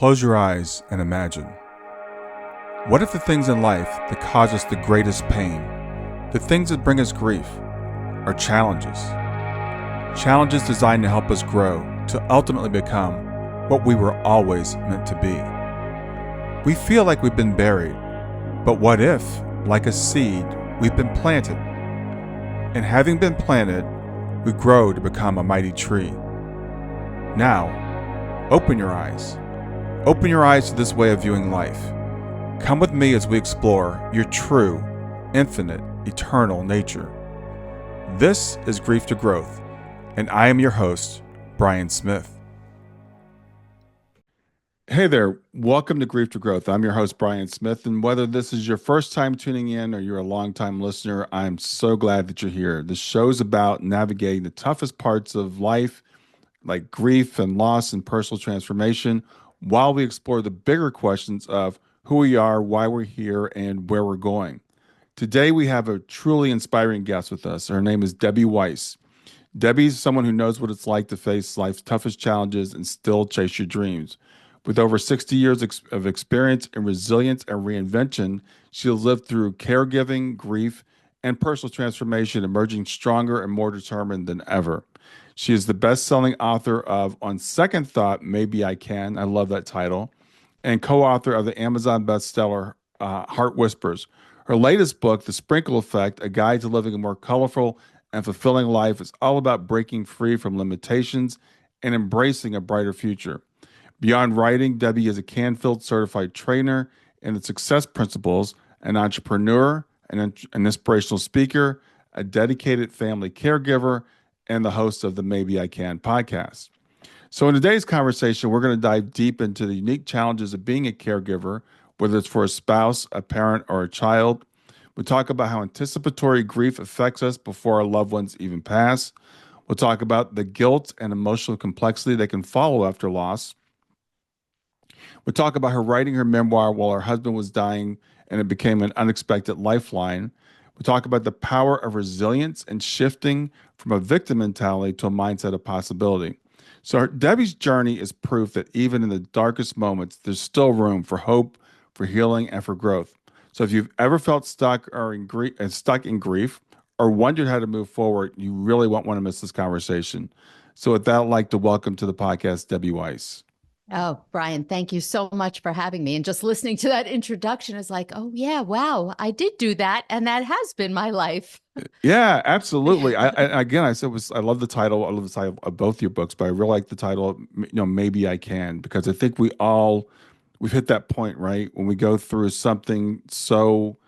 Close your eyes and imagine. What if the things in life that cause us the greatest pain, the things that bring us grief, are challenges? Challenges designed to help us grow, to ultimately become what we were always meant to be. We feel like we've been buried, but what if, like a seed, we've been planted? And having been planted, we grow to become a mighty tree. Now, open your eyes. Open your eyes to this way of viewing life. Come with me as we explore your true, infinite, eternal nature. This is Grief to Growth, and I am your host, Brian Smith. Hey there, welcome to Grief to Growth. I'm your host, Brian Smith, and whether this is your first time tuning in or you're a longtime listener, I'm so glad that you're here. The show's about navigating the toughest parts of life, like grief and loss and personal transformation, while we explore the bigger questions of who we are, why we're here, and where we're going. Today, we have a truly inspiring guest with us. Her name is Debbie Weiss. Debbie's someone who knows what it's like to face life's toughest challenges and still chase your dreams. With over 60 years of experience in resilience and reinvention, she has lived through caregiving, grief, and personal transformation, emerging stronger and more determined than ever. She is the best-selling author of On Second Thought, Maybe I Can. I love that title. And co-author of the Amazon bestseller, Heart Whispers. Her latest book, The Sprinkle Effect, A Guide to Living a More Colorful and Fulfilling Life, is all about breaking free from limitations and embracing a brighter future. Beyond writing, Debbie is a Canfield certified trainer in the success principles, an entrepreneur, an inspirational speaker, a dedicated family caregiver, and the host of the Maybe I Can podcast. So in today's conversation, we're going to dive deep into the unique challenges of being a caregiver, whether it's for a spouse, a parent, or a child. We talk about how anticipatory grief affects us before our loved ones even pass. We'll talk about the guilt and emotional complexity that can follow after loss. We'll talk about her writing her memoir while her husband was dying and it became an unexpected lifeline. We talk about the power of resilience and shifting from a victim mentality to a mindset of possibility. So Debbie's journey is proof that even in the darkest moments, there's still room for hope, for healing, and for growth. So if you've ever felt stuck in grief or wondered how to move forward, you really won't want to miss this conversation. So with that, I'd like to welcome to the podcast, Debbie Weiss. Oh, Brian, thank you so much for having me. And just listening to that introduction is like, oh, yeah, wow, I did do that. And that has been my life. Yeah, absolutely. I love the title. I love the title of both your books, but I really like the title, Maybe I Can, because I think we've hit that point, right? When we go through something so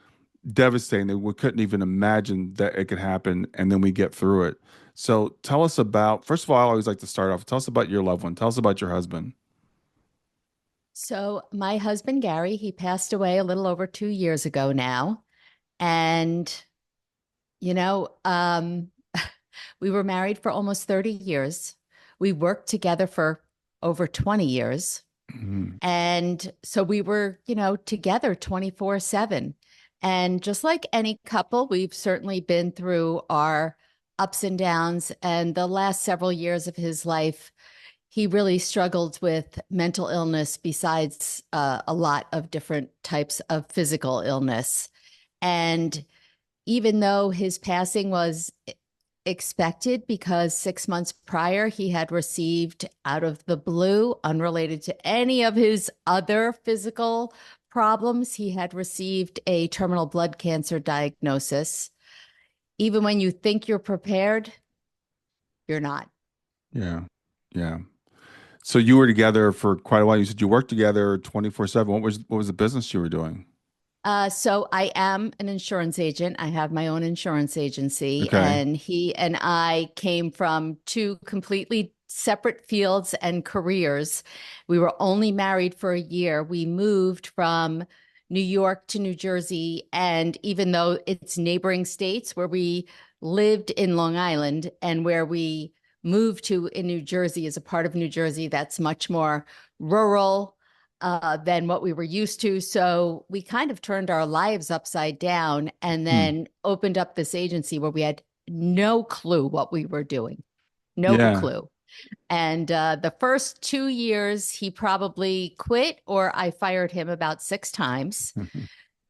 devastating that we couldn't even imagine that it could happen, and then we get through it. So tell us about, first of all, I always like to start off, tell us about your loved one. Tell us about your husband. So my husband, Gary, he passed away a little over 2 years ago now. And, you know, we were married for almost 30 years. We worked together for over 20 years. Mhm. And so we were, together 24/7. And just like any couple, we've certainly been through our ups and downs. And the last several years of his life, he really struggled with mental illness besides a lot of different types of physical illness. And even though his passing was expected because 6 months prior, he had received out of the blue, unrelated to any of his other physical problems, he had received a terminal blood cancer diagnosis. Even when you think you're prepared, you're not. Yeah. Yeah. So you were together for quite a while. You said you worked together 24/7. What was the business you were doing? So I am an insurance agent. I have my own insurance agency, Okay. and he and I came from two completely separate fields and careers. We were only married for a year. We moved from New York to New Jersey, and even though it's neighboring states, where we lived in Long Island and where we moved to in New Jersey is a part of New Jersey that's much more rural than what we were used to. So we kind of turned our lives upside down and Hmm. then opened up this agency where we had no clue what we were doing. No Yeah. clue. And the first 2 years, he probably quit or I fired him about 6 times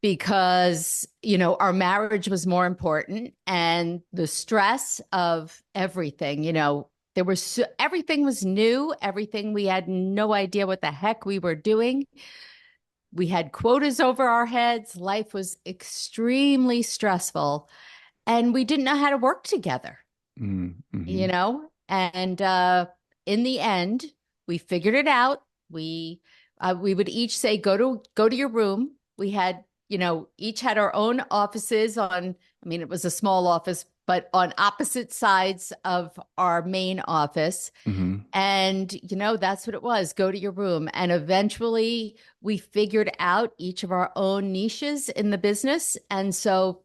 because, our marriage was more important and the stress of everything, everything was new, everything. We had no idea what the heck we were doing. We had quotas over our heads. Life was extremely stressful and we didn't know how to work together, Mm-hmm. And in the end, we figured it out. We would each say, go to your room. We had, each had our own offices on, I mean, it was a small office, but on opposite sides of our main office. Mm-hmm. And, that's what it was. Go to your room. And eventually we figured out each of our own niches in the business. And so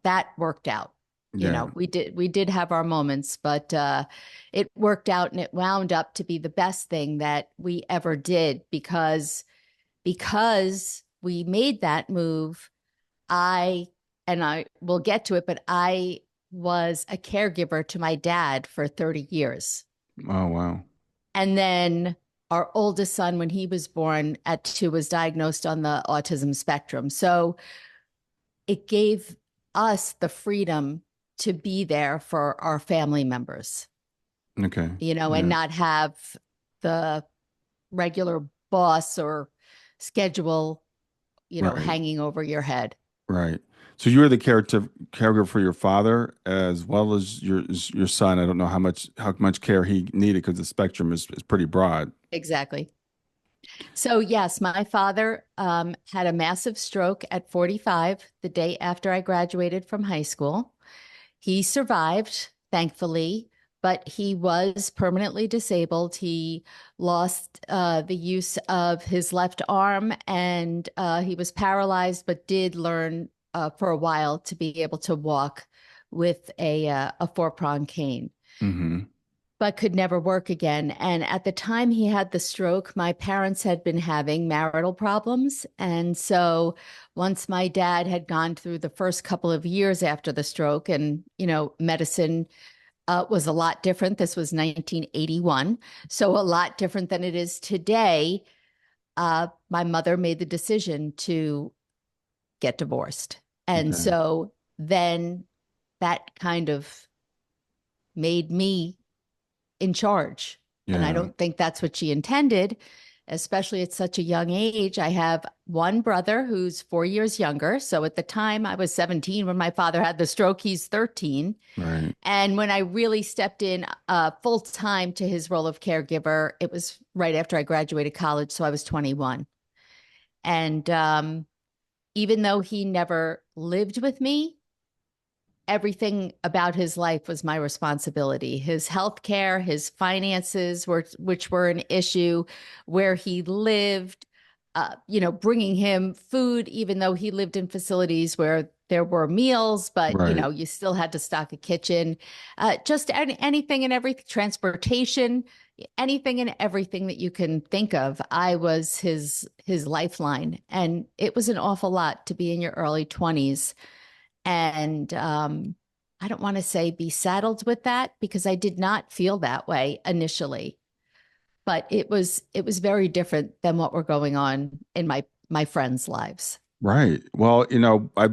that worked out. Yeah. We did have our moments, but it worked out and it wound up to be the best thing that we ever did because we made that move. I will get to it, but I was a caregiver to my dad for 30 years. Oh, wow. And then our oldest son, when he was born at 2, was diagnosed on the autism spectrum. So it gave us the freedom to be there for our family members, Okay. and Yeah. not have the regular boss or schedule, Right. hanging over your head. Right. So you were the caregiver for your father as well as your son. I don't know how much care he needed because the spectrum is pretty broad. Exactly. So, yes, my father had a massive stroke at 45, the day after I graduated from high school. He survived, thankfully, but he was permanently disabled. He lost the use of his left arm and he was paralyzed, but did learn for a while to be able to walk with a four-prong cane, Mm-hmm. but could never work again. And at the time he had the stroke, my parents had been having marital problems. And so once my dad had gone through the first couple of years after the stroke, and, medicine was a lot different. This was 1981. So a lot different than it is today. My mother made the decision to get divorced. And Okay. so then that kind of made me in charge. And I Yeah. don't think that's what she intended, especially at such a young age. I have one brother who's 4 years younger. So at the time I was 17 when my father had the stroke, he's 13. Right. And when I really stepped in full time to his role of caregiver, it was right after I graduated college. So I was 21. And even though he never lived with me, everything about his life was my responsibility. His health care, his finances, which were an issue, where he lived, bringing him food, even though he lived in facilities where there were meals, but Right. you still had to stock a kitchen. Just anything and everything, transportation, anything and everything that you can think of. I was his lifeline, and it was an awful lot to be in your early 20s and I don't want to say be saddled with that because I did not feel that way initially, but it was very different than what were going on in my friends' lives. Right. Well, I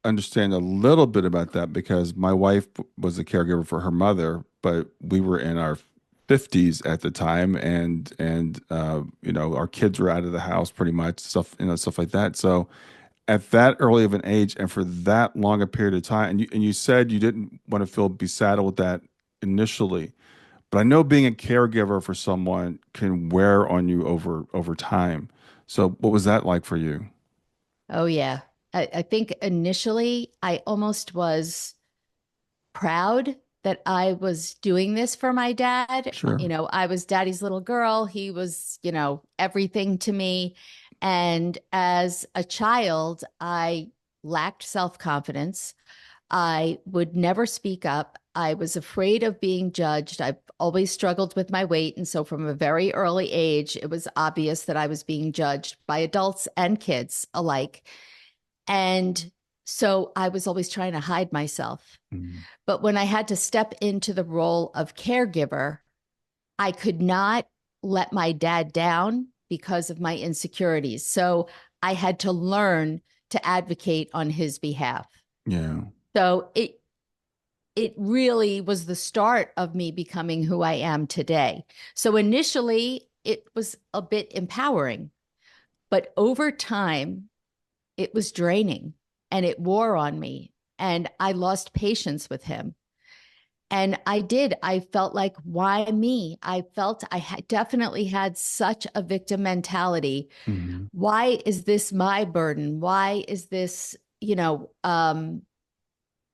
understand a little bit about that because my wife was a caregiver for her mother, but we were in our 50s at the time and our kids were out of the house pretty much, stuff like that. So at that early of an age and for that long a period of time, and you said you didn't want to feel be saddled with that initially, but I know being a caregiver for someone can wear on you over time. So what was that like for you? Oh yeah. I think initially I almost was proud that I was doing this for my dad. Sure. I was daddy's little girl. He was, everything to me. And as a child, I lacked self-confidence. I would never speak up. I was afraid of being judged. I've always struggled with my weight. And so from a very early age, it was obvious that I was being judged by adults and kids alike. And so I was always trying to hide myself. Mm. But when I had to step into the role of caregiver, I could not let my dad down because of my insecurities. So I had to learn to advocate on his behalf. Yeah. So it really was the start of me becoming who I am today. So initially it was a bit empowering, but over time it was draining and it wore on me and I lost patience with him. And I felt like, why me? I felt definitely had such a victim mentality. Hmm. Why is this my burden? Why is this, my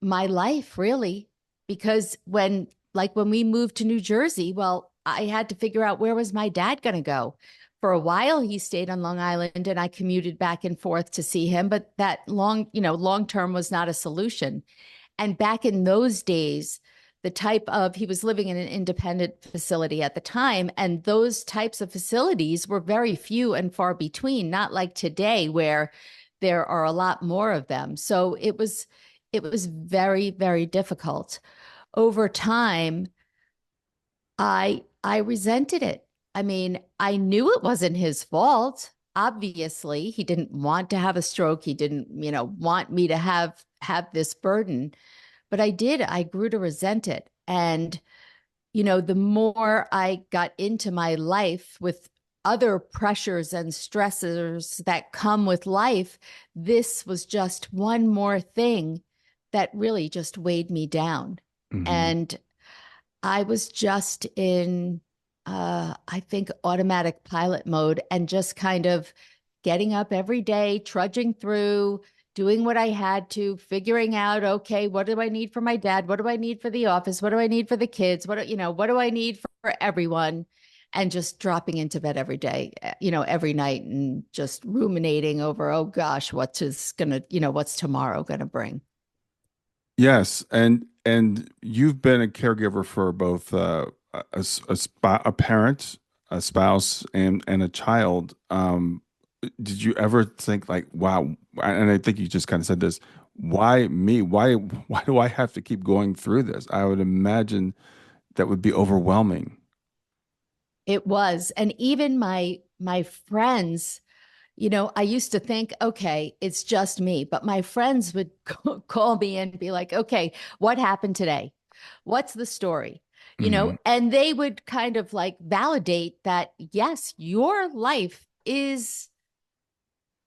life really? Because when we moved to New Jersey, well, I had to figure out where was my dad going to go. For a while, he stayed on Long Island and I commuted back and forth to see him, but that long term was not a solution. And back in those days, he was living in an independent facility at the time. And those types of facilities were very few and far between, not like today where there are a lot more of them. So it was very, very difficult. Over time, I resented it. I mean, I knew it wasn't his fault. Obviously, he didn't want to have a stroke. He didn't, want me to have this burden, but I did. I grew to resent it. And, the more I got into my life with other pressures and stressors that come with life, this was just one more thing that really just weighed me down. Hmm. And I was just in, I think, automatic pilot mode and just kind of getting up every day, trudging through, doing what I had to, figuring out, okay, what do I need for my dad? What do I need for the office? What do I need for the kids? What do I need for everyone? And just dropping into bed every day, every night and just ruminating over, oh gosh, what's tomorrow going to bring? Yes, and you've been a caregiver for both a parent, a spouse, and a child. Did you ever think like, wow? And I think you just kind of said this. Why me? Why do I have to keep going through this? I would imagine that would be overwhelming. It was. And even my friends, I used to think, okay, it's just me, but my friends would call me and be like, okay, what happened today? What's the story? Hmm. And they would kind of like validate that, yes, your life is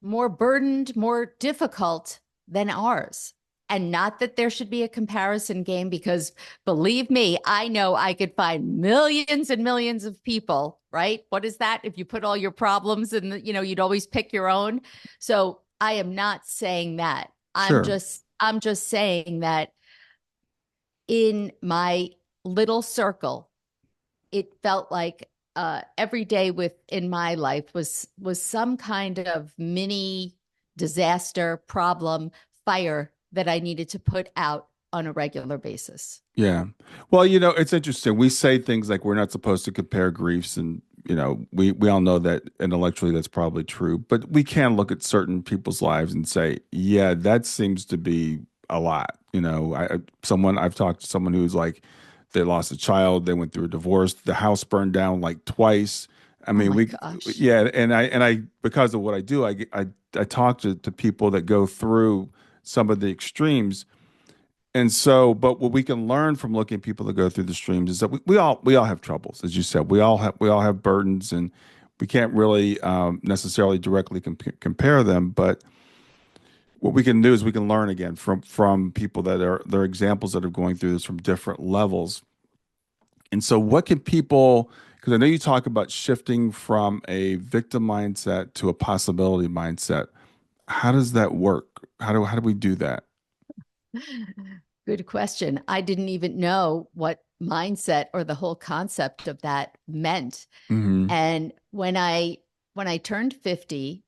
more burdened, more difficult than ours. And not that there should be a comparison game, because believe me, I know I could find millions and millions of people, right? What is that? If you put all your problems in, you'd always pick your own. So I am not saying that. Sure. I'm just saying that in my little circle, it felt like every day within my life was some kind of mini disaster, problem, fire that I needed to put out on a regular basis. Yeah. Well, it's interesting. We say things like we're not supposed to compare griefs, and we all know that intellectually that's probably true, but we can look at certain people's lives and say, yeah, that seems to be a lot. I've talked to someone who's like they lost a child, they went through a divorce, the house burned down like twice. I Oh mean, my we gosh. yeah, and I because of what I do, I talk to people that go through some of the extremes. And so, but what we can learn from looking at people that go through the streams is that we all have troubles, as you said. We all have burdens, and we can't really necessarily directly compare them. But what we can do is we can learn again from people that are they're examples that are going through this from different levels. And so, what can people? Because I know you talk about shifting from a victim mindset to a possibility mindset. How does that work? How do we do that? Good question. I didn't even know what mindset or the whole concept of that meant. Hmm. And when I turned 50,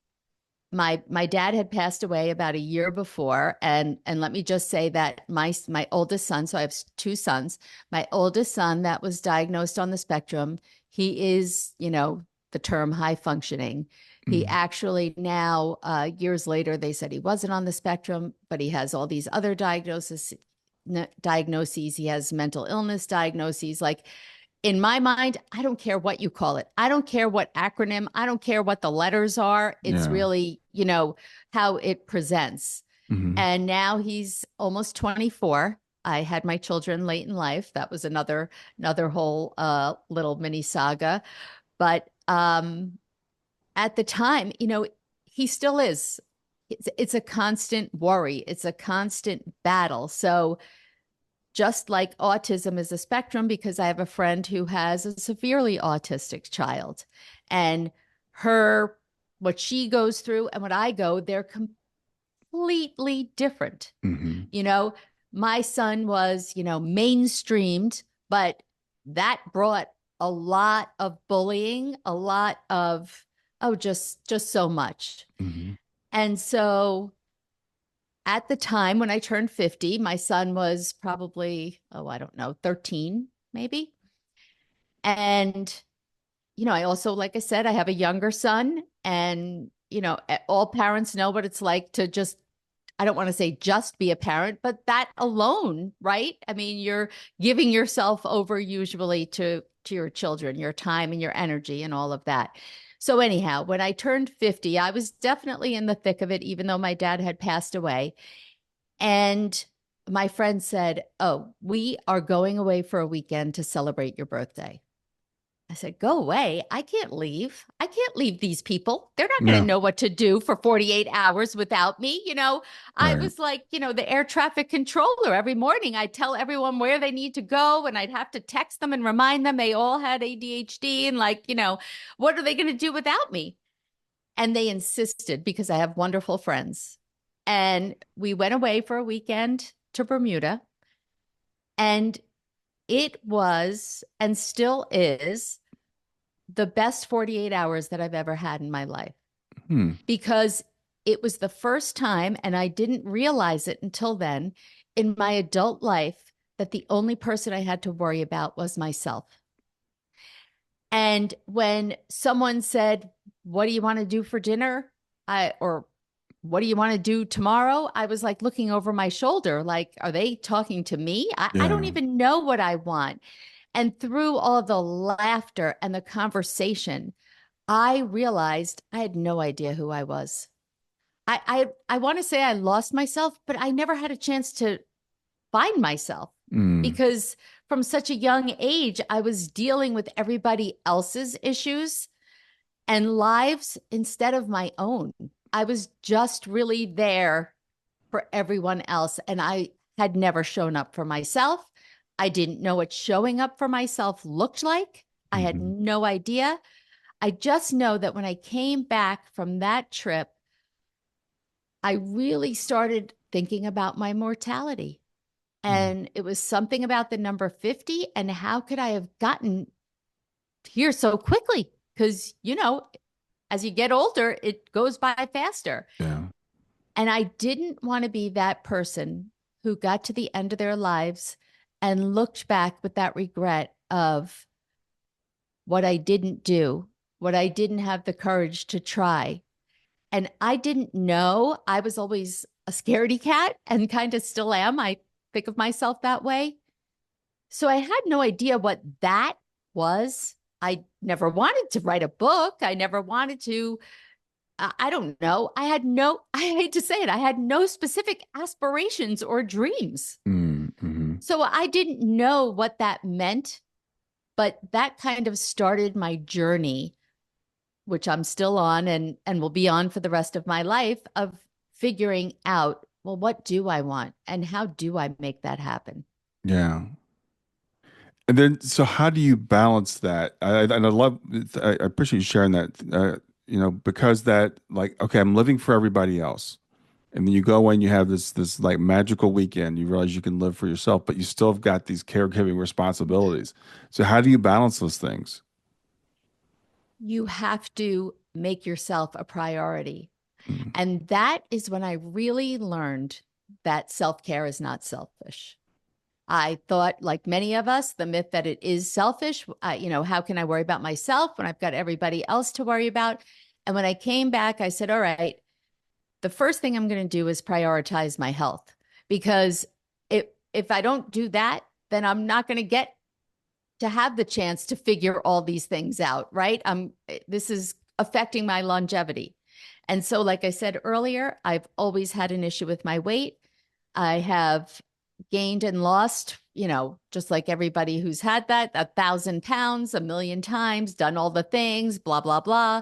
my dad had passed away about a year before, and let me just say that my oldest son, so I have two sons. My oldest son that was diagnosed on the spectrum, he is, the term high functioning. He Hmm. actually now, years later, they said he wasn't on the spectrum, but he has all these other diagnoses. He has mental illness diagnoses. Like in my mind, I don't care what you call it. I don't care what acronym. I don't care what the letters are. It's Yeah. really, how it presents. Hmm. And now he's almost 24. I had my children late in life. That was another whole little mini saga. But at the time, he still is. It's a constant worry. It's a constant battle. So just like autism is a spectrum, because I have a friend who has a severely autistic child, and her what she goes through and what I go, they're completely different. Hmm. You know, my son was, mainstreamed, but that brought a lot of bullying, a lot of, oh, just so much. Hmm. And so at the time when I turned 50, my son was probably, oh, I don't know, 13 maybe. And, I also, like I said, I have a younger son, and, all parents know what it's like to just, I don't want to say just be a parent, but that alone, right? I mean, you're giving yourself over usually to your children, your time and your energy and all of that. So anyhow, when I turned 50, I was definitely in the thick of it, even though my dad had passed away. And my friend said, "Oh, we are going away for a weekend to celebrate your birthday." I said, "Go away. I can't leave. I can't leave these people. They're not going Yeah. to know what to do for 48 hours without me." I Right. was like, the air traffic controller. Every morning I'd tell everyone where they need to go, and I'd have to text them and remind them they all had ADHD, and like, what are they going to do without me? And they insisted, because I have wonderful friends. And we went away for a weekend to Bermuda. And it was, and still is, the best 48 hours that I've ever had in my life, Hmm. because it was the first time, and I didn't realize it until then, in my adult life, that the only person I had to worry about was myself. And when someone said, "What do you want to do for dinner?" or "What do you want to do tomorrow?" I was like looking over my shoulder, like, are they talking to me? I don't Yeah. even know what I want. And through all the laughter and the conversation, I realized I had no idea who I was. I want to say I lost myself, but I never had a chance to find myself, Mm. because from such a young age, I was dealing with everybody else's issues and lives instead of my own. I was just really there for everyone else. And I had never shown up for myself. I didn't know what showing up for myself looked like. I had Hmm. no idea. I just know that when I came back from that trip, I really started thinking about my mortality. Mm. And it was something about the number 50, and how could I have gotten here so quickly? Because, as you get older, it goes by faster. Yeah. And I didn't want to be that person who got to the end of their lives and looked back with that regret of what I didn't do, what I didn't have the courage to try. And I didn't know. I was always a scaredy cat, and kind of still am. I think of myself that way. So I had no idea what that was. I never wanted to write a book. I never wanted to, I don't know. I hate to say it, I had no specific aspirations or dreams. Mm-hmm. So I didn't know what that meant, but that kind of started my journey, which I'm still on, and will be on for the rest of my life, of figuring out, well, what do I want and how do I make that happen? Yeah. And then, so how do you balance that? And I love, I appreciate you sharing that, because that, like, okay, I'm living for everybody else. And then you go and you have this like magical weekend. You realize you can live for yourself, but you still have got these caregiving responsibilities. So how do you balance those things? You have to make yourself a priority. Mm. And that is when I really learned that self care is not selfish. I thought, like many of us, the myth that it is selfish. How can I worry about myself when I've got everybody else to worry about? And when I came back, I said, all right, the first thing I'm going to do is prioritize my health, because if I don't do that, then I'm not going to get to have the chance to figure all these things out, right? This is affecting my longevity. And so, like I said earlier, I've always had an issue with my weight. I have gained and lost, just like everybody who's had that, 1,000 pounds, a million times, done all the things, blah, blah, blah.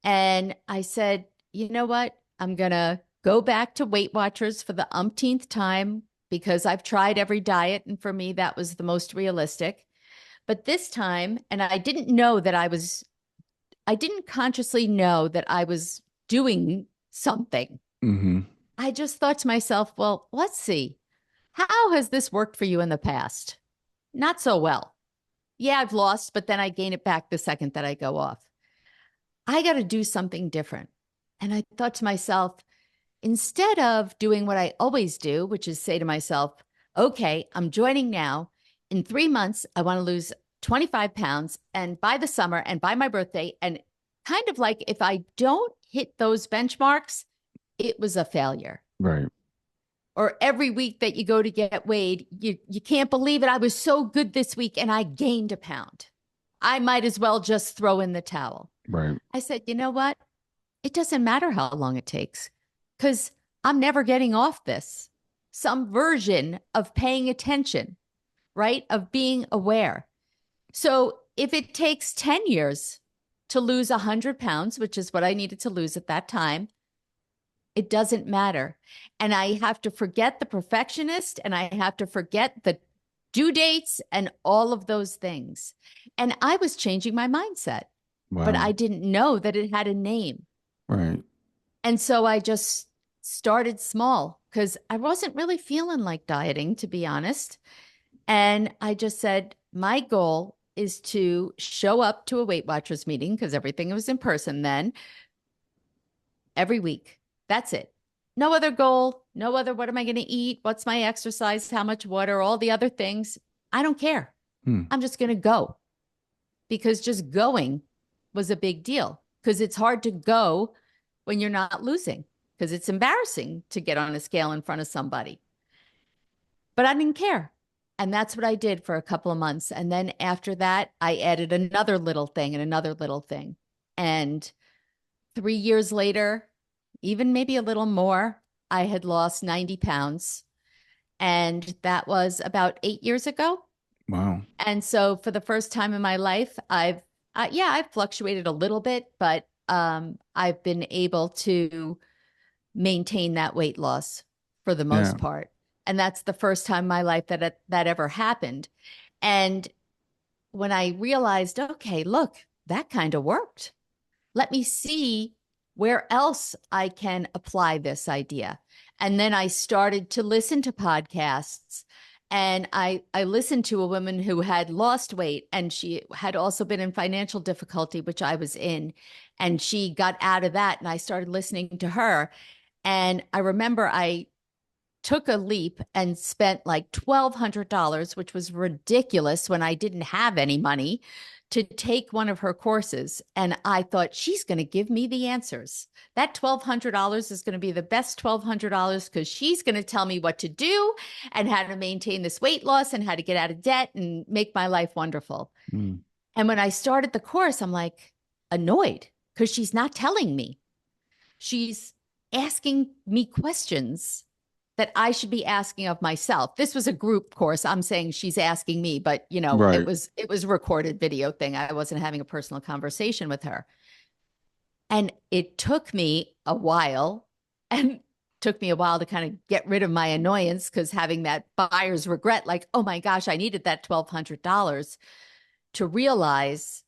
And I said, you know what? I'm going to go back to Weight Watchers for the umpteenth time because I've tried every diet. And for me, that was the most realistic. But this time, and I didn't consciously know that I was doing something. Mm-hmm. I just thought to myself, well, let's see. How has this worked for you in the past? Not so well. Yeah, I've lost, but then I gain it back the second that I go off. I got to do something different. And I thought to myself, instead of doing what I always do, which is say to myself, okay, I'm joining now. In 3 months, I want to lose 25 pounds. And by the summer and by my birthday, and kind of like if I don't hit those benchmarks, it was a failure. Right. Or every week that you go to get weighed, you can't believe it. I was so good this week and I gained a pound. I might as well just throw in the towel. Right. I said, you know what? It doesn't matter how long it takes because I'm never getting off this. Some version of paying attention, right? Of being aware. So if it takes 10 years to lose 100 pounds, which is what I needed to lose at that time, it doesn't matter. And I have to forget the perfectionist and I have to forget the due dates and all of those things. And I was changing my mindset, but I didn't know that it had a name. Right. And so I just started small because I wasn't really feeling like dieting, to be honest. And I just said, my goal is to show up to a Weight Watchers meeting because everything was in person then every week. That's it. No other goal, no other, what am I going to eat? What's my exercise? How much water? All the other things. I don't care. I'm just going to go because just going was a big deal because it's hard to go when you're not losing because it's embarrassing to get on a scale in front of somebody. But I didn't care. And that's what I did for a couple of months. And then after that, I added another little thing and another little thing. And 3 years later, even maybe a little more, I had lost 90 pounds. And that was about 8 years ago. Wow. And so for the first time in my life, I've fluctuated a little bit, but I've been able to maintain that weight loss for the most part. And that's the first time in my life that ever happened. And when I realized, okay, look, that kind of worked. Let me see where else I can apply this idea. And then I started to listen to podcasts. And I listened to a woman who had lost weight and she had also been in financial difficulty, which I was in. And she got out of that. And I started listening to her. And I remember I took a leap and spent like $1,200, which was ridiculous when I didn't have any money, to take one of her courses. And I thought, she's going to give me the answers. That $1,200 is going to be the best $1,200 because she's going to tell me what to do and how to maintain this weight loss and how to get out of debt and make my life wonderful. And when I started the course, I'm like annoyed because she's not telling me. She's asking me questions that I should be asking of myself. This was a group course. I'm saying she's asking me, but Right. it was a recorded video thing. I wasn't having a personal conversation with her. And it took me a while to kind of get rid of my annoyance because having that buyer's regret, like, oh my gosh, I needed that $1,200 to realize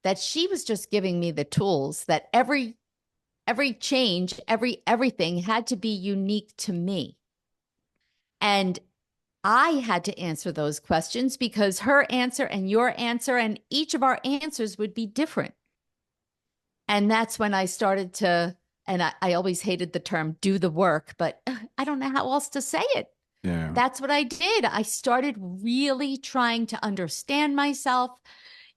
that she was just giving me the tools that every change, everything had to be unique to me. And I had to answer those questions because her answer and your answer and each of our answers would be different. And that's when I started to, and I always hated the term do the work, but I don't know how else to say it. Yeah. That's what I did. I started really trying to understand myself.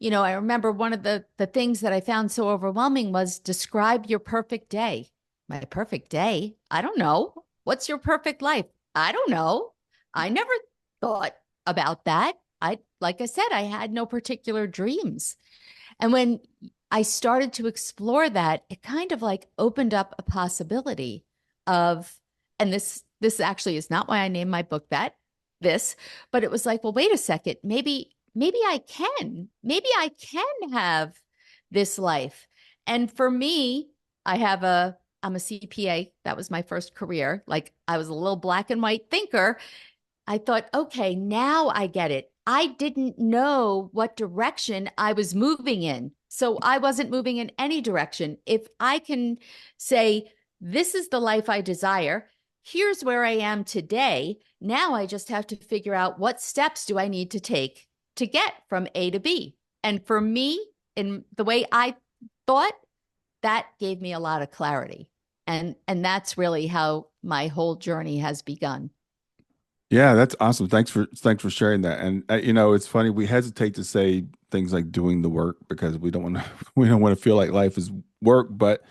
I remember one of the things that I found so overwhelming was describe your perfect day. My perfect day? I don't know. What's your perfect life? I don't know. I never thought about that. like I said, I had no particular dreams. And when I started to explore that, it kind of like opened up a possibility of, and this actually is not why I named my book this, but it was like, well, wait a second, maybe I can have this life. And for me, I'm a CPA. That was my first career. Like I was a little black and white thinker. I thought, okay, now I get it. I didn't know what direction I was moving in. So I wasn't moving in any direction. If I can say, this is the life I desire, here's where I am today. Now I just have to figure out what steps do I need to take to get from A to B. And for me, in the way I thought, that gave me a lot of clarity. And that's really how my whole journey has begun. Yeah, that's awesome. Thanks for sharing that. And it's funny, we hesitate to say things like doing the work because we don't want to we don't want to feel like life is work, but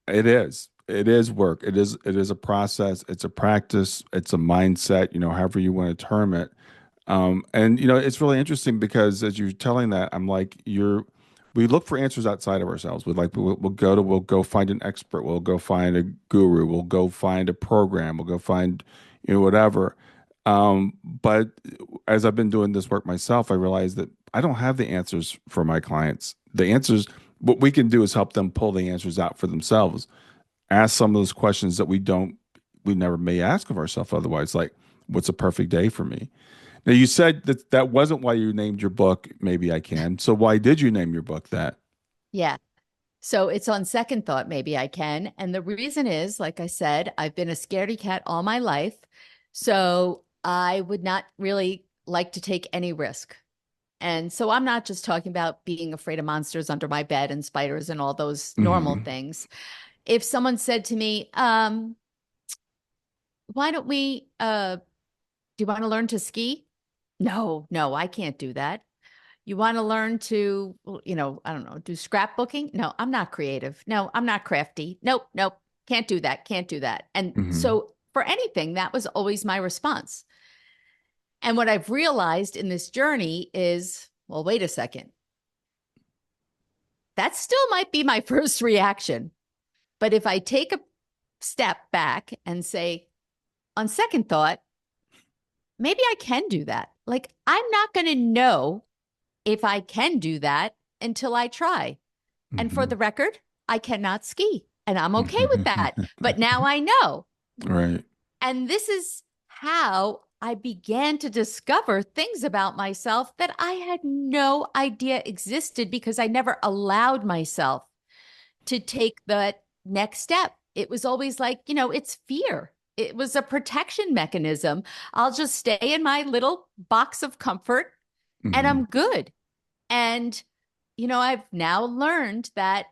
it is. It is work. It is a process, it's a practice, it's a mindset, however you want to term it. And it's really interesting because as you're telling that, I'm like, we look for answers outside of ourselves. We'll go find an expert. We'll go find a guru. We'll go find a program. We'll go find, whatever. But as I've been doing this work myself, I realized that I don't have the answers for my clients. What we can do is help them pull the answers out for themselves. Ask some of those questions that we never may ask of ourselves otherwise, like, what's a perfect day for me? Now, you said that that wasn't why you named your book, Maybe I Can. So why did you name your book that? Yeah. So it's on second thought, maybe I can. And the reason is, like I said, I've been a scaredy cat all my life. So I would not really like to take any risk. And so I'm not just talking about being afraid of monsters under my bed and spiders and all those normal Hmm. things. If someone said to me, why don't we, do you want to learn to ski? No, no, I can't do that. You want to learn to, I don't know, do scrapbooking? No, I'm not creative. No, I'm not crafty. Nope, nope, can't do that, can't do that. And Hmm. so for anything, that was always my response. And what I've realized in this journey is, well, wait a second. That still might be my first reaction. But if I take a step back and say, on second thought, maybe I can do that. Like, I'm not going to know if I can do that until I try. And for Hmm. the record, I cannot ski, and I'm okay with that. But now I know. Right. And this is how I began to discover things about myself that I had no idea existed because I never allowed myself to take the next step. It was always like, it's fear. It was a protection mechanism. I'll just stay in my little box of comfort and Hmm. I'm good. And, I've now learned that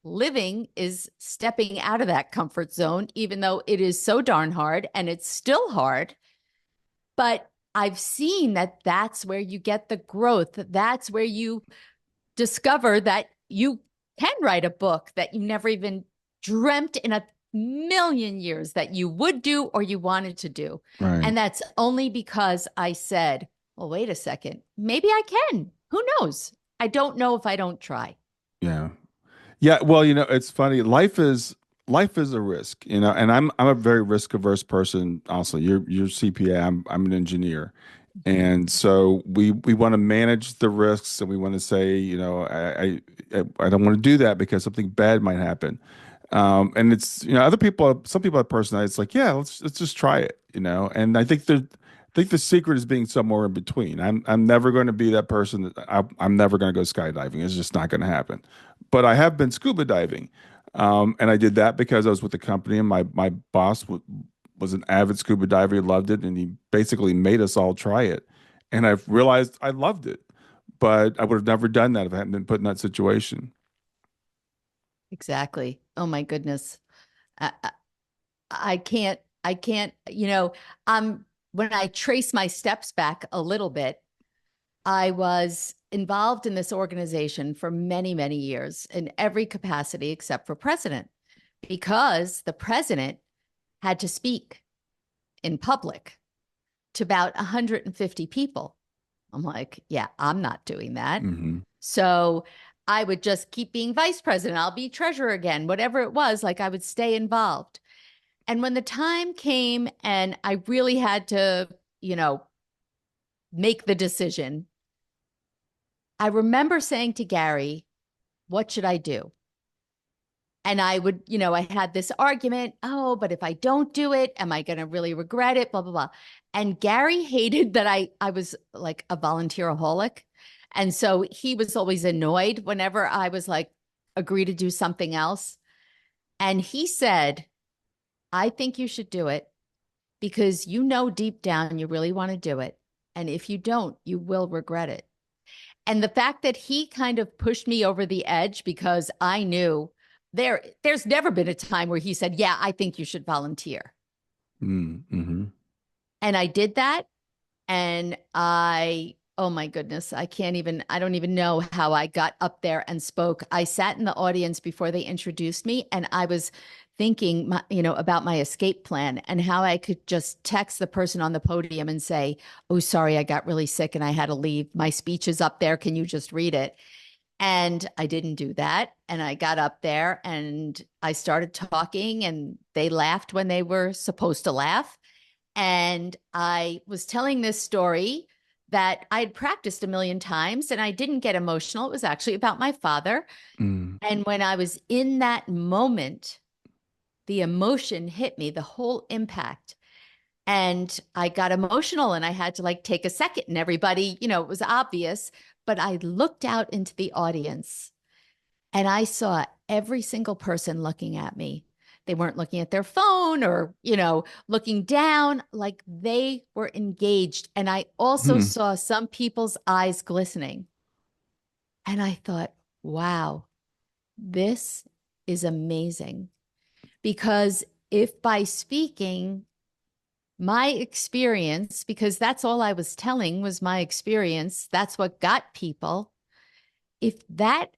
living is stepping out of that comfort zone, even though it is so darn hard and it's still hard. But I've seen that that's where you get the growth. That's where you discover that you can write a book that you never even dreamt in a million years that you would do or you wanted to do. Right. And that's only because I said, well, wait a second, maybe I can. Who knows? I don't know if I don't try. Yeah. Yeah, well, it's funny. Life is a risk, and I'm a very risk averse person. Also, you're CPA. I'm an engineer, and so we want to manage the risks, and we want to say, I don't want to do that because something bad might happen. And it's some people have personality. It's like, yeah, let's just try it, And I think the secret is being somewhere in between. I'm never going to be that person that I'm never going to go skydiving. It's just not going to happen. But I have been scuba diving, and I did that because I was with the company, and my boss was an avid scuba diver. He loved it, and he basically made us all try it. And I've realized I loved it, but I would have never done that if I hadn't been put in that situation. Exactly. Oh my goodness. I, I can't, when I trace my steps back a little bit, I was involved in this organization for many, many years in every capacity except for president, because the president had to speak in public. to about 150 people. I'm like, yeah, I'm not doing that. Mm-hmm. So I would just keep being vice president. I'll be treasurer again, whatever it was. Like I would stay involved. And when the time came and I really had to, you know, make the decision, I remember saying to Gary, what should I do? And I would, I had this argument. Oh, but if I don't do it, am I going to really regret it? Blah, blah, blah. And Gary hated that I was like a volunteeraholic. And so he was always annoyed whenever I was like, agree to do something else. And he said, I think you should do it because deep down you really want to do it. And if you don't, you will regret it. And the fact that he kind of pushed me over the edge because I knew there's never been a time where he said, yeah, I think you should volunteer. Mm-hmm. And I did that. And oh my goodness, I don't even know how I got up there and spoke. I sat in the audience before they introduced me, and I was thinking, about my escape plan and how I could just text the person on the podium and say, oh, sorry, I got really sick and I had to leave. My speech is up there. Can you just read it? And I didn't do that. And I got up there and I started talking, and they laughed when they were supposed to laugh. And I was telling this story that I had practiced a million times and I didn't get emotional. It was actually about my father. Mm. And when I was in that moment, the emotion hit me, the whole impact. And I got emotional and I had to like take a second, and everybody, it was obvious, but I looked out into the audience and I saw every single person looking at me. They weren't looking at their phone or, looking down, like they were engaged. And I also Hmm. saw some people's eyes glistening. And I thought, wow, this is amazing. Because if by speaking my experience, because that's all I was telling was my experience, that's what got people. If that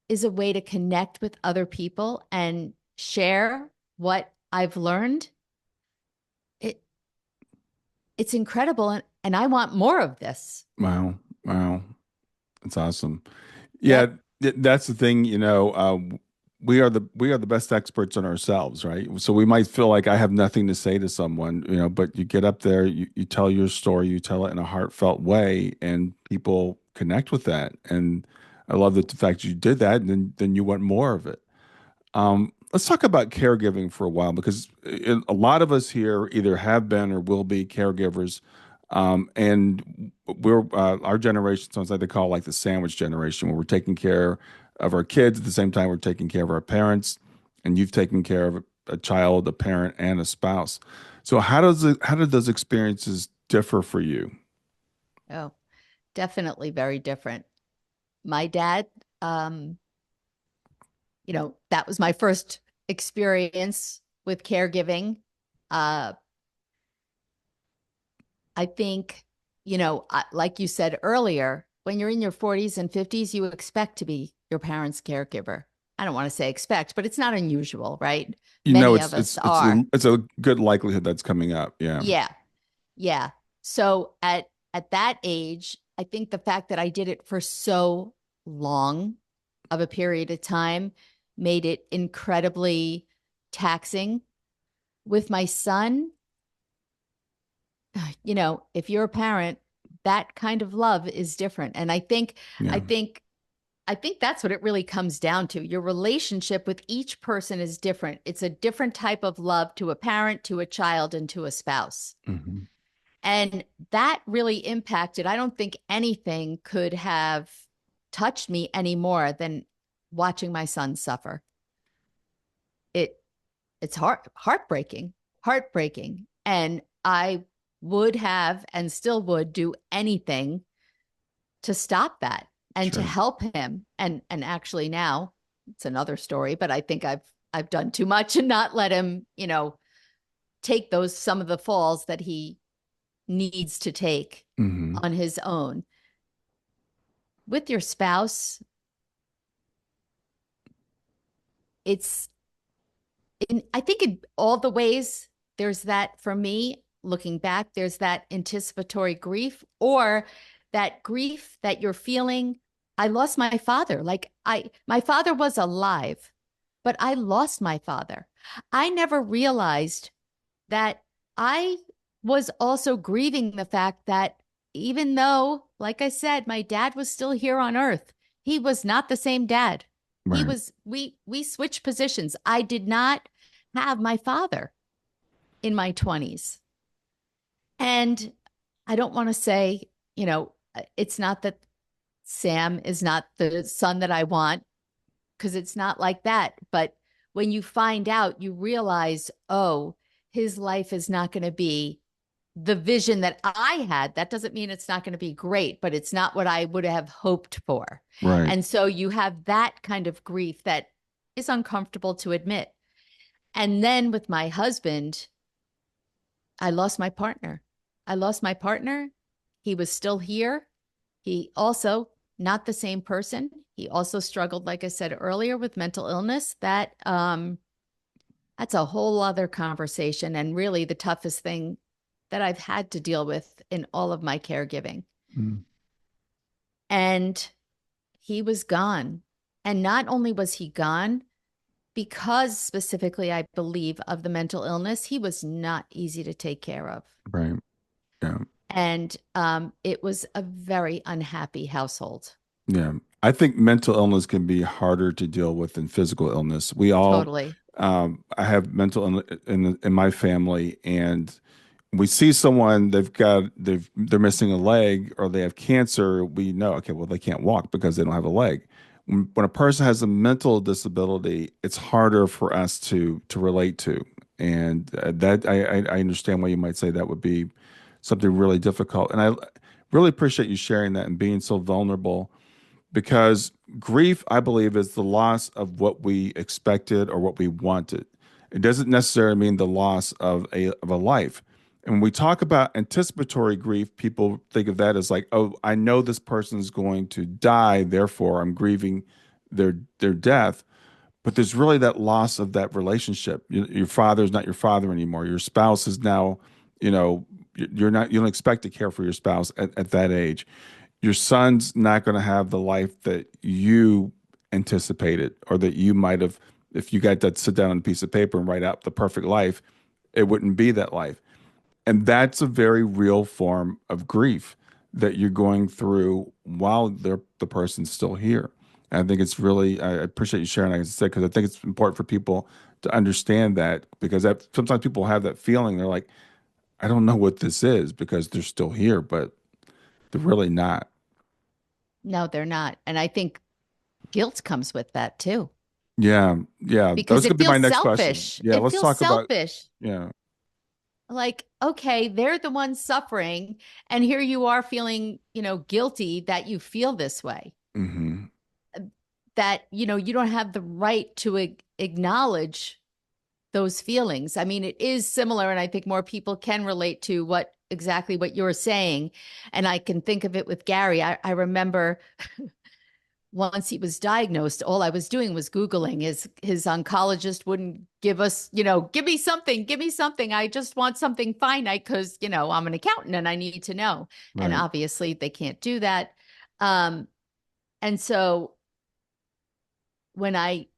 is a way to connect with other people and share what I've learned, it it's incredible, and I want more of this. Wow. Wow. That's awesome. Yeah, Yep. that's the thing, we are the best experts on ourselves, right? So we might feel like I have nothing to say to someone, but you get up there, you tell your story, you tell it in a heartfelt way, and people connect with that. And I love the fact you did that, and then you want more of it. Let's talk about caregiving for a while because a lot of us here either have been or will be caregivers. And we're our generation, sometimes like they call like the sandwich generation, where we're taking care of our kids at the same time we're taking care of our parents, and you've taken care of a child, a parent, and a spouse. So how did those experiences differ for you? Oh, definitely very different. My dad, that was my first experience with caregiving. Uh, I think, like you said earlier, when you're in your 40s and 50s, you expect to be your parents' caregiver. I don't want to say expect, but it's not unusual, right? Many of us are. It's a good likelihood that's coming up. Yeah. Yeah. Yeah. So at that age, I think the fact that I did it for so long of a period of time made it incredibly taxing. With my son, if you're a parent, that kind of love is different. And I Yeah. think, I think that's what it really comes down to. Your relationship with each person is different. It's a different type of love to a parent, to a child, and to a spouse. Hmm. And that really impacted. I don't think anything could have touched me any more than watching my son suffer. It it's heartbreaking. And I would have and still would do anything to stop that and to Sure. help him. And actually now it's another story, but I think I've done too much and not let him, take those some of the falls that he needs to take Hmm. on his own. With your spouse, it's I think in all the ways there's that for me. looking back, there's that anticipatory grief, or that grief that you're feeling. I lost my father. My father was alive, but I lost my father. I never realized that I was also grieving the fact that even though, like I said, my dad was still here on earth, he was not the same dad. He Right. was, we switched positions. I did not have my father in my 20s. And I don't want to say, it's not that Sam is not the son that I want, because it's not like that. But when you find out, you realize, oh, his life is not going to be the vision that I had. That doesn't mean it's not going to be great, but it's not what I would have hoped for. Right. And so you have that kind of grief that is uncomfortable to admit. And then with my husband, I lost my partner. I lost my partner. He was still here. He also not the same person. He also struggled, like I said earlier, with mental illness. That's a whole other conversation, and really the toughest thing that I've had to deal with in all of my caregiving. Mm. And he was gone. And not only was he gone, because specifically, I believe, of the mental illness, he was not easy to take care of. Right. Yeah. And it was a very unhappy household. Yeah. I think mental illness can be harder to deal with than physical illness. Totally. I have mental illness in my family, and we see someone they're missing a leg or they have cancer. We know, okay, well, they can't walk because they don't have a leg. When a person has a mental disability, it's harder for us to relate to, and that I understand why you might say that would be something really difficult. And I really appreciate you sharing that and being so vulnerable, because grief, I believe, is the loss of what we expected or what we wanted. It doesn't necessarily mean the loss of a life. And when we talk about anticipatory grief, people think of that as like, oh, I know this person is going to die, therefore I'm grieving their death. But there's really that loss of that relationship. Your father is not your father anymore. Your spouse is now, you don't expect to care for your spouse at that age. Your son's not going to have the life that you anticipated, or that you might have. If you got to sit down on a piece of paper and write out the perfect life, it wouldn't be that life. And that's a very real form of grief that you're going through while the person's still here. And I think it's really, I appreciate you sharing, like I said, because I think it's important for people to understand that, because sometimes people have that feeling. They're like, I don't know what this is, because they're still here, but they're really not. No, they're not. And I think guilt comes with that too, Yeah, yeah. That because was going it to be my feels next question. selfish. Yeah, It let's feels talk about, selfish. yeah. Like, okay, they're the ones suffering. And here you are feeling, guilty that you feel this way, Hmm. that, you don't have the right to acknowledge those feelings. I mean, it is similar, and I think more people can relate to exactly what you're saying. And I can think of it with Gary. I remember once he was diagnosed, all I was doing was Googling. His oncologist wouldn't give us, give me something, give me something. I just want something finite because, I'm an accountant and I need to know. And Right. obviously they can't do that. Um, and so when I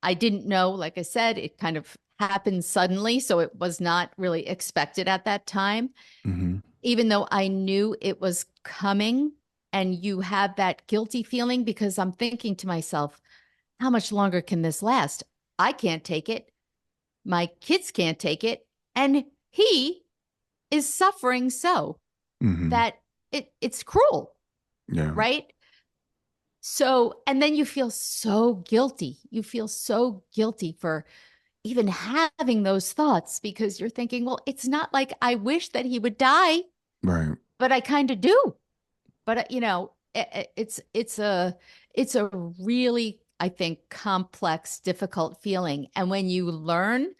didn't know, like I said, it kind of happened suddenly. So it was not really expected at that time, Hmm. even though I knew it was coming. And you have that guilty feeling, because I'm thinking to myself, how much longer can this last? I can't take it. My kids can't take it. And he is suffering so Hmm. that it's cruel, Yeah. right? So, and then you feel so guilty. You feel so guilty for even having those thoughts, because you're thinking, well, it's not like I wish that he would die, Right. but I kind of do. But it's a really, I think, complex, difficult feeling. And when you learn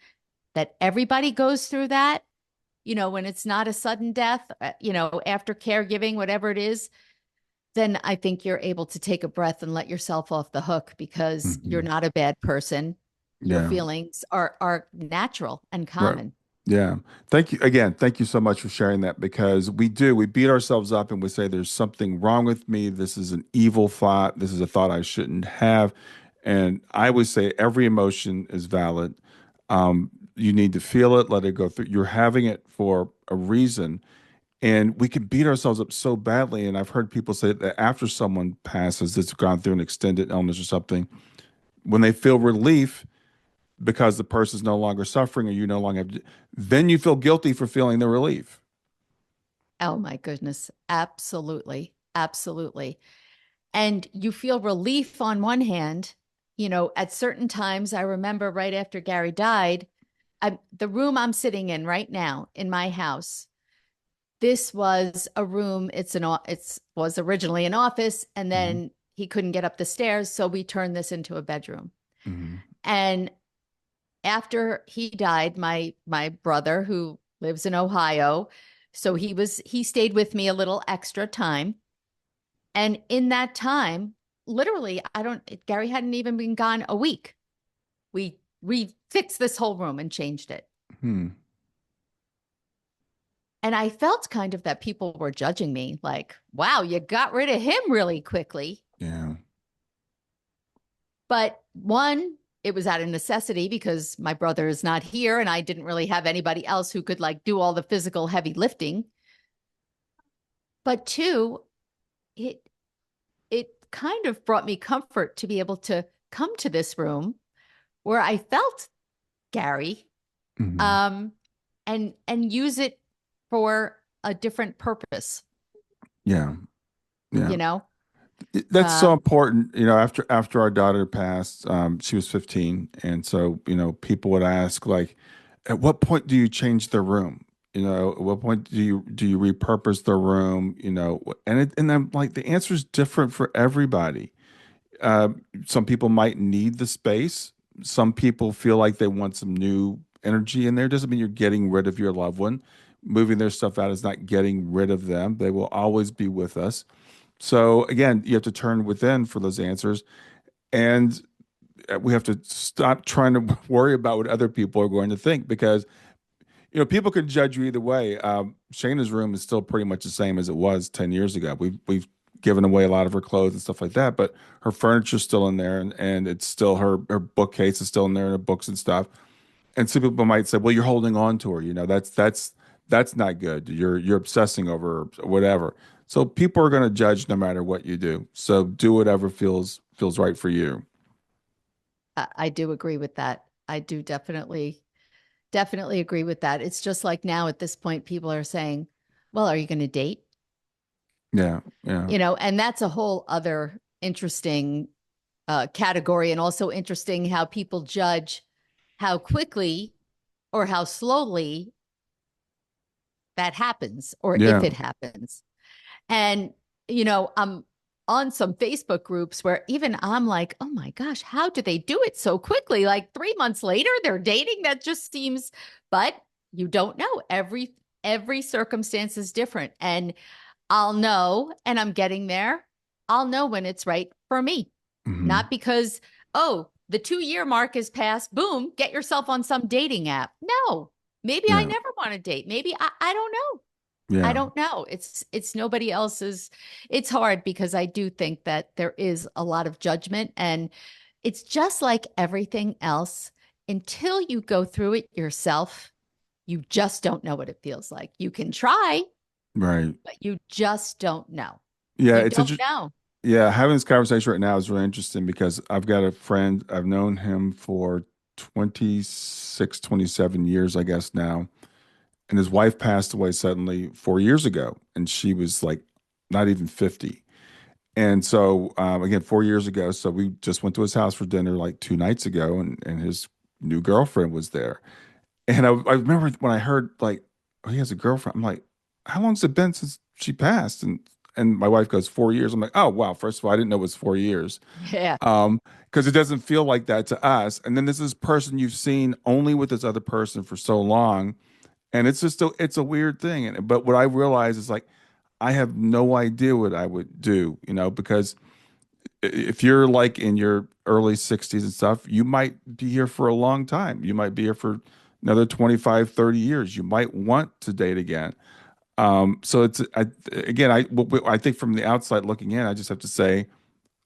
that everybody goes through that, when it's not a sudden death, after caregiving, whatever it is, then I think you're able to take a breath and let yourself off the hook, because you're Hmm. not a bad person. Your Yeah. feelings are natural and Right. common. Yeah. Thank you again. Thank you so much for sharing that because we beat ourselves up and we say there's something wrong with me. This is an evil thought. This is a thought I shouldn't have. And I would say every emotion is valid. You need to feel it, let it go through. You're having it for a reason. And we can beat ourselves up so badly. And I've heard people say that after someone passes that's gone through an extended illness or something, when they feel relief, because the person's no longer suffering or you no longer have, then you feel guilty for feeling the relief. Oh my goodness. Absolutely. Absolutely. And you feel relief on one hand. At certain times, I remember right after Gary died, the room I'm sitting in right now in my house, this was a room. It was originally an office, and Hmm. then he couldn't get up the stairs, so we turned this into a bedroom. Hmm. And after he died, my brother who lives in Ohio, so he stayed with me a little extra time. And in that time, literally, I don't Gary hadn't even been gone a week. We fixed this whole room and changed it. Hmm. And I felt kind of that people were judging me like, wow, you got rid of him really quickly. Yeah. But one, it was out of necessity because my brother is not here and I didn't really have anybody else who could like do all the physical heavy lifting. But two, it it kind of brought me comfort to be able to come to this room where I felt Gary, Hmm. um, and use it for a different purpose. Yeah. Yeah. You know, That's so um, important. After our daughter passed, she was 15, and so people would ask like, at what point do you change the room? At what point do you repurpose the room? And then like the answer is different for everybody. Uh, some people might need the space. Some people feel like they want some new energy in there. Doesn't mean you're getting rid of your loved one. Moving their stuff out is not getting rid of them. They will always be with us. So again, you have to turn within for those answers, and we have to stop trying to worry about what other people are going to think because people can judge you either way. Shayna's room is still pretty much the same as it was 10 years ago. We've given away a lot of her clothes and stuff like that, but her furniture's still in there, and it's still her bookcase is still in there, and her books and stuff. And some people might say, "Well, you're holding on to her. That's not good. You're obsessing over her, or whatever." So people are going to judge no matter what you do. So do whatever feels right for you. I do agree with that. I do definitely agree with that. It's just like now at this point, people are saying, well, are you going to date? Yeah, yeah, And that's a whole other interesting category, and also interesting how people judge how quickly or how slowly that happens, or if yeah. it happens. And, I'm on some Facebook groups where even I'm like, oh my gosh, how do they do it so quickly? Like 3 months later, they're dating. That just seems, but you don't know. Every circumstance is different. And I'll know, and I'm getting there. I'll know when it's right for me. Hmm. Not because, oh, the 2 year mark is passed. Boom, get yourself on some dating app. No, maybe I Yeah, never want to date. Maybe I don't know. I yeah. don't know. It's nobody else's. It's hard because I do think that there is a lot of judgment, and it's just like everything else. Until you go through it yourself, you just don't know what it feels like. You can try, Right. but you just don't know. Yeah, You it's don't interesting. know. Yeah, having this conversation right now is really interesting because I've got a friend, I've known him for 26, 27 years, I guess now. And his wife passed away suddenly 4 years ago, and she was like not even 50. And so, again, 4 years ago, so we just went to his house for dinner like 2 nights ago, and his new girlfriend was there. And I remember when I heard like, oh, he has a girlfriend. I'm like, how long's it been since she passed? And my wife goes 4 years. I'm like, oh wow. First of all, I didn't know it was 4 years. Yeah. Because it doesn't feel like that to us. And then there's this person you've seen only with this other person for so long, and it's a weird thing. But what I realize is like I have no idea what I would do, because if you're like in your early 60s and stuff, you might be here for a long time. You might be here for another 25, 30 years, you might want to date again. So again, I think from the outside looking in, I just have to say,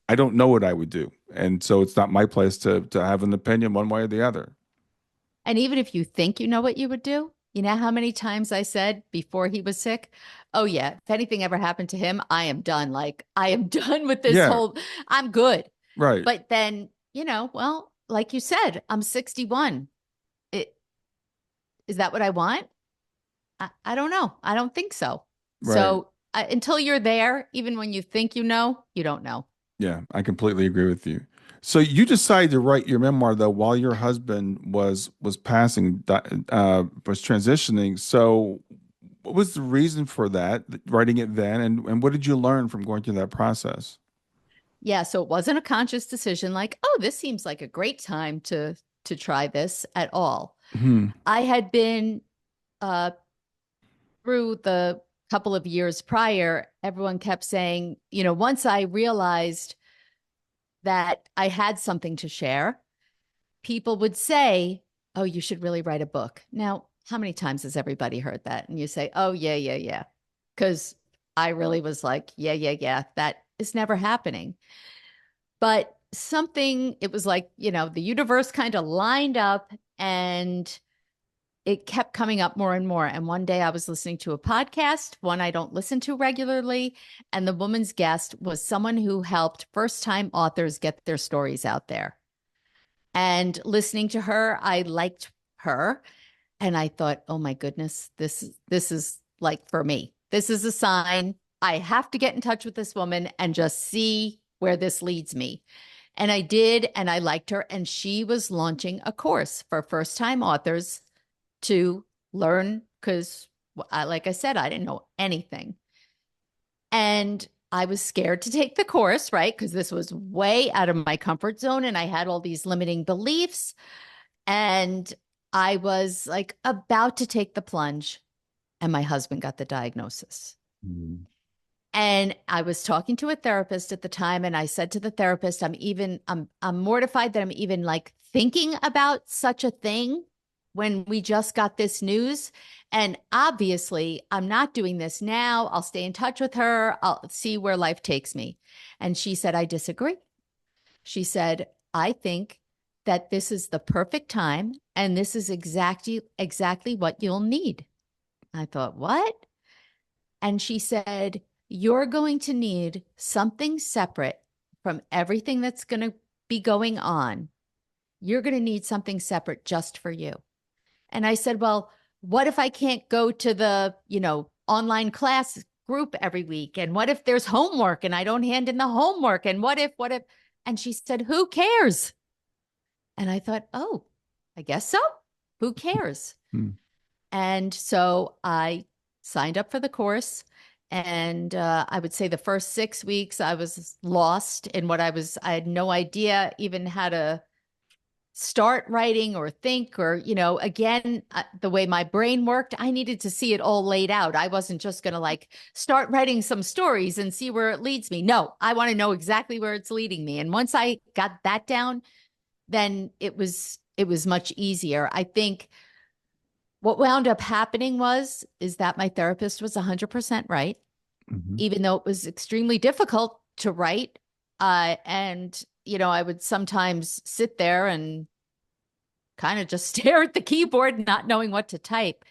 I don't know what I would do. And so it's not my place to have an opinion one way or the other. And even if you think you know what you would do, you know how many times I said before he was sick, oh, yeah, if anything ever happened to him, I am done. Like, I am done with this Yeah, whole, I'm good. right, But then, well, like you said, I'm 61. It, is that what I want? I don't know. I don't think so. right. So until you're there, even when you think you don't know. Yeah, I completely agree with you. So you decided to write your memoir though while your husband was passing, was transitioning. So what was the reason for that, writing it then, and what did you learn from going through that process? Yeah, so it wasn't a conscious decision like, oh, this seems like a great time to try this at all. Hmm. I had been uh through the couple of years prior, everyone kept saying, once I realized that I had something to share, people would say, oh, you should really write a book. Now, how many times has everybody heard that? And you say, oh, yeah, yeah, yeah. Because I really was like, yeah, yeah, yeah, that is never happening. But something, it was like, the universe kind of lined up and it kept coming up more and more. And one day I was listening to a podcast, one I don't listen to regularly. And the woman's guest was someone who helped first time authors get their stories out there. And listening to her, I liked her. And I thought, oh my goodness, this is like for me. This is a sign. I have to get in touch with this woman and just see where this leads me. And I did, and I liked her. And she was launching a course for first time authors to learn because, like I said, I didn't know anything. And I was scared to take the course, right? Because this was way out of my comfort zone and I had all these limiting beliefs. And I was like about to take the plunge, and my husband got the diagnosis. Mhm. And I was talking to a therapist at the time, and I said to the therapist, I'm mortified that I'm even like thinking about such a thing when we just got this news. And obviously, I'm not doing this now. I'll stay in touch with her. I'll see where life takes me. And she said, I disagree. She said, I think that this is the perfect time and this is exactly what you'll need. I thought, what? And she said, you're going to need something separate from everything that's going to be going on. You're going to need something separate just for you. And I said, well, what if I can't go to the, online class group every week? And what if there's homework and I don't hand in the homework? And what if? And she said, who cares? And I thought, oh, I guess so. Who cares? Hmm. And so I signed up for the course. And I would say the first 6 weeks, I was lost in I had no idea even how to start writing or think or, again, the way my brain worked, I needed to see it all laid out. I wasn't just going to like start writing some stories and see where it leads me. No, I want to know exactly where it's leading me. And once I got that down, then it was much easier. I think what wound up happening is that my therapist was 100% right, Mhm. even though it was extremely difficult to write. And I would sometimes sit there and kind of just stare at the keyboard, not knowing what to type.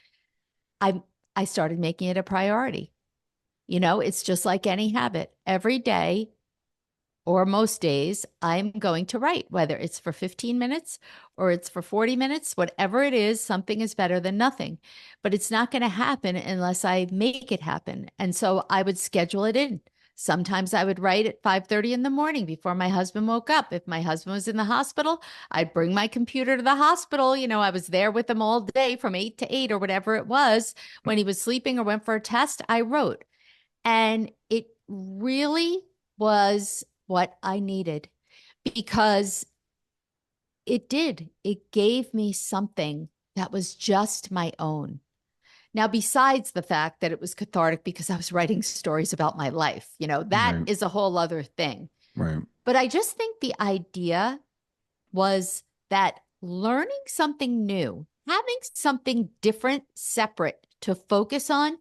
I I started making it a priority. It's just like any habit. Every day or most days, I'm going to write, whether it's for 15 minutes or it's for 40 minutes, whatever it is, something is better than nothing. But it's not going to happen unless I make it happen. And so I would schedule it in. Sometimes I would write at 5:30 in the morning before my husband woke up. If my husband was in the hospital, I'd bring my computer to the hospital. I was there with him all day from 8 to 8 or whatever it was. When he was sleeping or went for a test, I wrote. And it really was what I needed because it did. It gave me something that was just my own. Now, besides the fact that it was cathartic because I was writing stories about my life, that Right, is a whole other thing. right. But I just think the idea was that learning something new. having something different, separate to focus on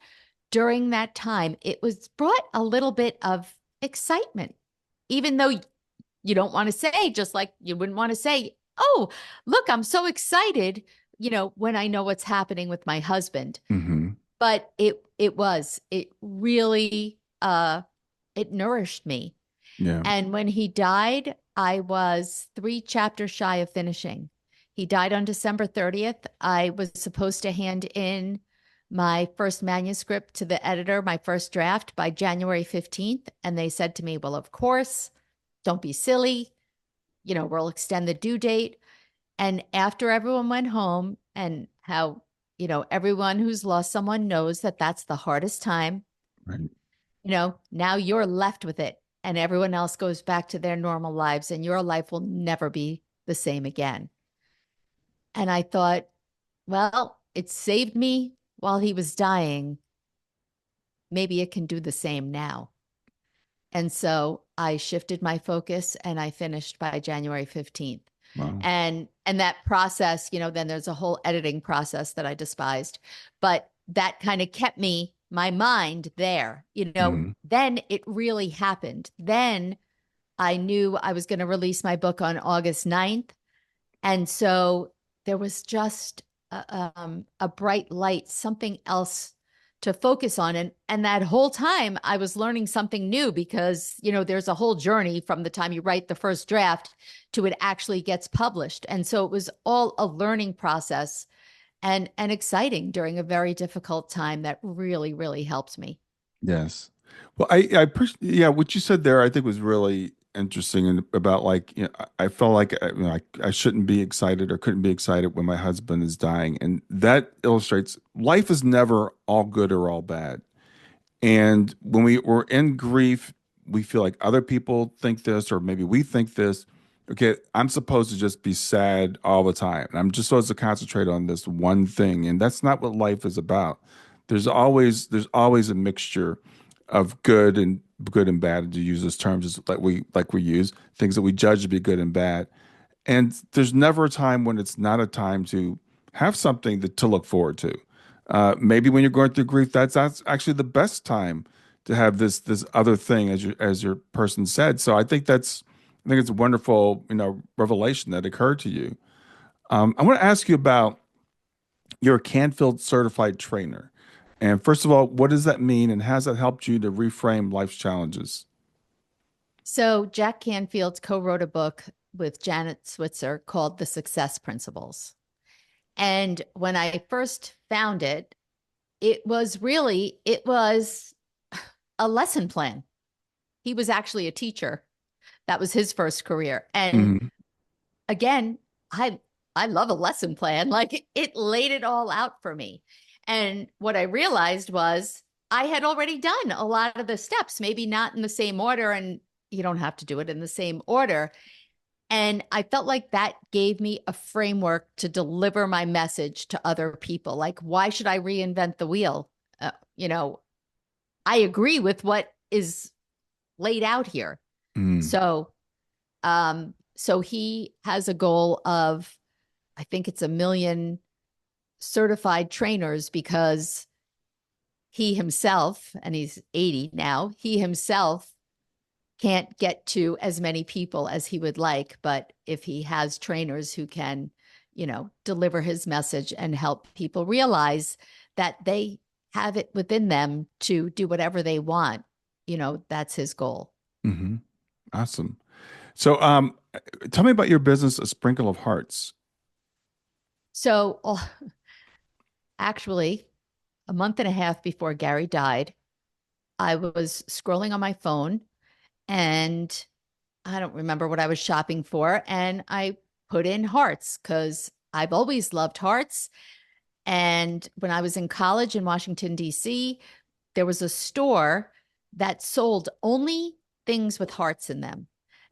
during that time, it was brought a little bit of excitement, even though you don't want to say, just like you wouldn't want to say, oh, look, I'm so excited, when I know what's happening with my husband. Hmm. But it really it nourished me. Yeah. And when he died, I was 3 chapters shy of finishing. He died on December 30th. I was supposed to hand in my first manuscript to the editor, my first draft, by January 15th. And they said to me, well, of course, don't be silly. We'll extend the due date. And after everyone went home, and how, everyone who's lost someone knows that that's the hardest time, Right. now you're left with it, and everyone else goes back to their normal lives, and your life will never be the same again. And I thought, well, it saved me while he was dying. Maybe it can do the same now. And so I shifted my focus and I finished by January 15th. Wow. And that process, then there's a whole editing process that I despised, but that kind of kept my mind there. Hmm. Then it really happened. Then I knew I was going to release my book on August 9th. And so there was just a bright light, something else to focus on. And that whole time I was learning something new, because, there's a whole journey from the time you write the first draft to it actually gets published. And so it was all a learning process, and exciting during a very difficult time that really, really helped me. Yes. Well, I appreciate, yeah, what you said there, I think was really interesting, and about like, I felt like, I shouldn't be excited or couldn't be excited when my husband is dying. And that illustrates life is never all good or all bad. And when we're in grief, we feel like other people think this, or maybe we think this. Okay, I'm supposed to just be sad all the time. And I'm just supposed to concentrate on this one thing. And that's not what life is about. There's always a mixture of good and bad, to use those terms like we use, things that we judge to be good and bad. And there's never a time when it's not a time to have something to look forward to. Maybe when you're going through grief, that's actually the best time to have this other thing, as your person said. So I think it's a wonderful, revelation that occurred to you. I want to ask you about, you're a Canfield certified trainer. And first of all, what does that mean, and has that helped you to reframe life's challenges? So Jack Canfield co-wrote a book with Janet Switzer called The Success Principles. And when I first found it, it was a lesson plan. He was actually a teacher. That was his first career. And Hmm. again, I love a lesson plan. Like, it laid it all out for me. And what I realized was I had already done a lot of the steps, maybe not in the same order, and you don't have to do it in the same order. And I felt like that gave me a framework to deliver my message to other people. Like, why should I reinvent the wheel? Uh, you know, I agree with what is laid out here. Mm. So he has a goal of, I think it's 1 million certified trainers, because he himself, and he's 80 now, he himself can't get to as many people as he would like. But if he has trainers who can, deliver his message and help people realize that they have it within them to do whatever they want, that's his goal. Hmm. Awesome. So, tell me about your business, A Sprinkle of Hearts. So, actually, a month and a half before Gary died, I was scrolling on my phone, and I don't remember what I was shopping for. And I put in hearts because I've always loved hearts. And when I was in college in Washington, D.C., there was a store that sold only things with hearts in them.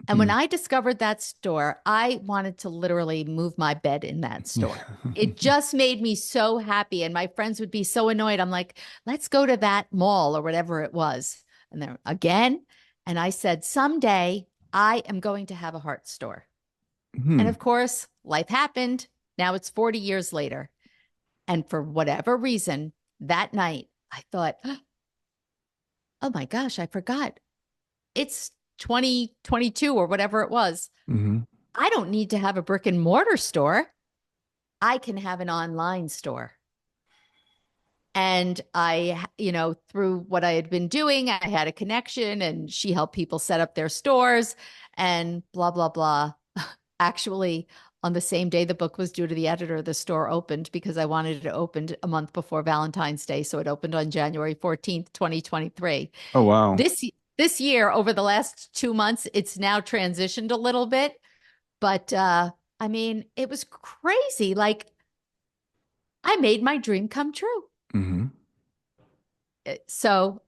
And when Hmm. I discovered that store, I wanted to literally move my bed in that Yeah. store. It just made me so happy. And my friends would be so annoyed. I'm like, let's go to that mall or whatever it was. And then again. And I said, someday I am going to have a heart store. And Hmm. of course, life happened. Now it's 40 years later. And for whatever reason, that night, I thought, oh my gosh, I forgot. It's 2022 or whatever it was. Hmm. I don't need to have a brick and mortar store. I can have an online store. And through what I had been doing, I had a connection and she helped people set up their stores and blah, blah, blah. Actually, on the same day the book was due to the editor, the store opened because I wanted it to open a month before Valentine's Day. So it opened on January 14th, 2023. Oh, wow. This year, over the last 2 months, it's now transitioned a little bit. But I mean, it was crazy. Like I made my dream come true. Hmm. So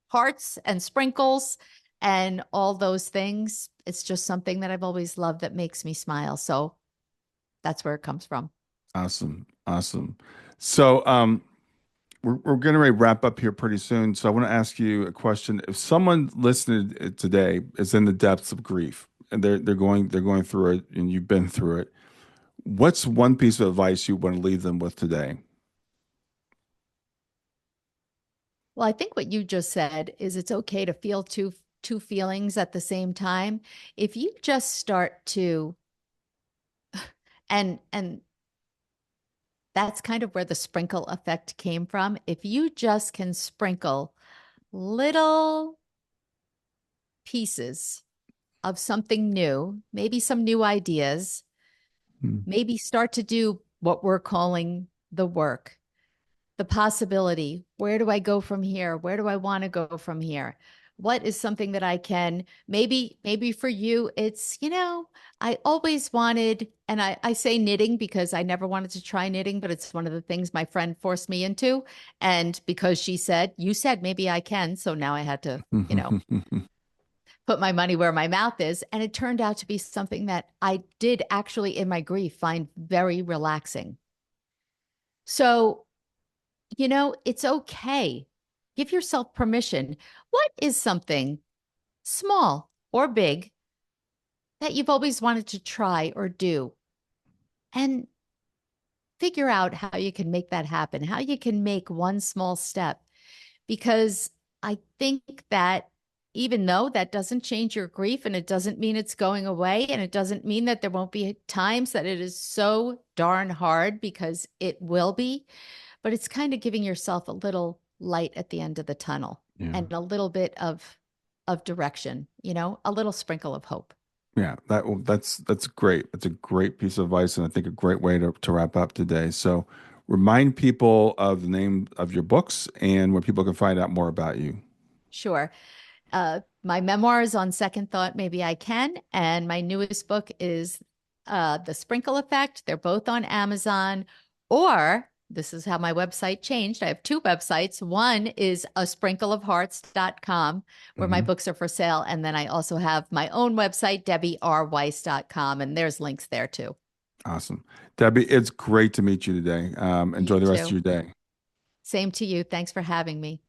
hearts and sprinkles and all those things, it's just something that I've always loved that makes me smile. So that's where it comes from. Awesome. Awesome. So, we're going to wrap up here pretty soon. So I want to ask you a question. If someone listening today is in the depths of grief and they're going through it and you've been through it, what's one piece of advice you want to leave them with today? Well, I think what you just said is it's okay to feel two feelings at the same time. If you just start to and that's kind of where the sprinkle effect came from. If you just can sprinkle little pieces of something new, maybe some new ideas, Hmm. maybe start to do what we're calling the work, the possibility. Where do I go from here? Where do I want to go from here? What is something that I can maybe for you, it's, I always wanted, and I say knitting because I never wanted to try knitting, but it's one of the things my friend forced me into. And because she said, you said maybe I can. So now I had to, put my money where my mouth is. And it turned out to be something that I did actually in my grief find very relaxing. So, it's okay. Give yourself permission. What is something small or big that you've always wanted to try or do? And figure out how you can make that happen, how you can make one small step. Because I think that even though that doesn't change your grief and it doesn't mean it's going away and it doesn't mean that there won't be times that it is so darn hard, because it will be, but it's kind of giving yourself a little light at the end of the tunnel Yeah. and a little bit of direction, a little sprinkle of hope. Yeah, that's great. That's a great piece of advice, and I think a great way to wrap up today. So, remind people of the name of your books and where people can find out more about you. Sure. My memoir is on Second Thought, Maybe I Can. And my newest book is The Sprinkle Effect. They're both on Amazon. Or this is how my website changed. I have two websites. One is a sprinkleofhearts.com, where my Hmm. books are for sale. And then I also have my own website, debbieweiss.com. And there's links there too. Awesome, Debbie. It's great to meet you today. You Enjoy the rest of too. your day. Same to you. Thanks for having me.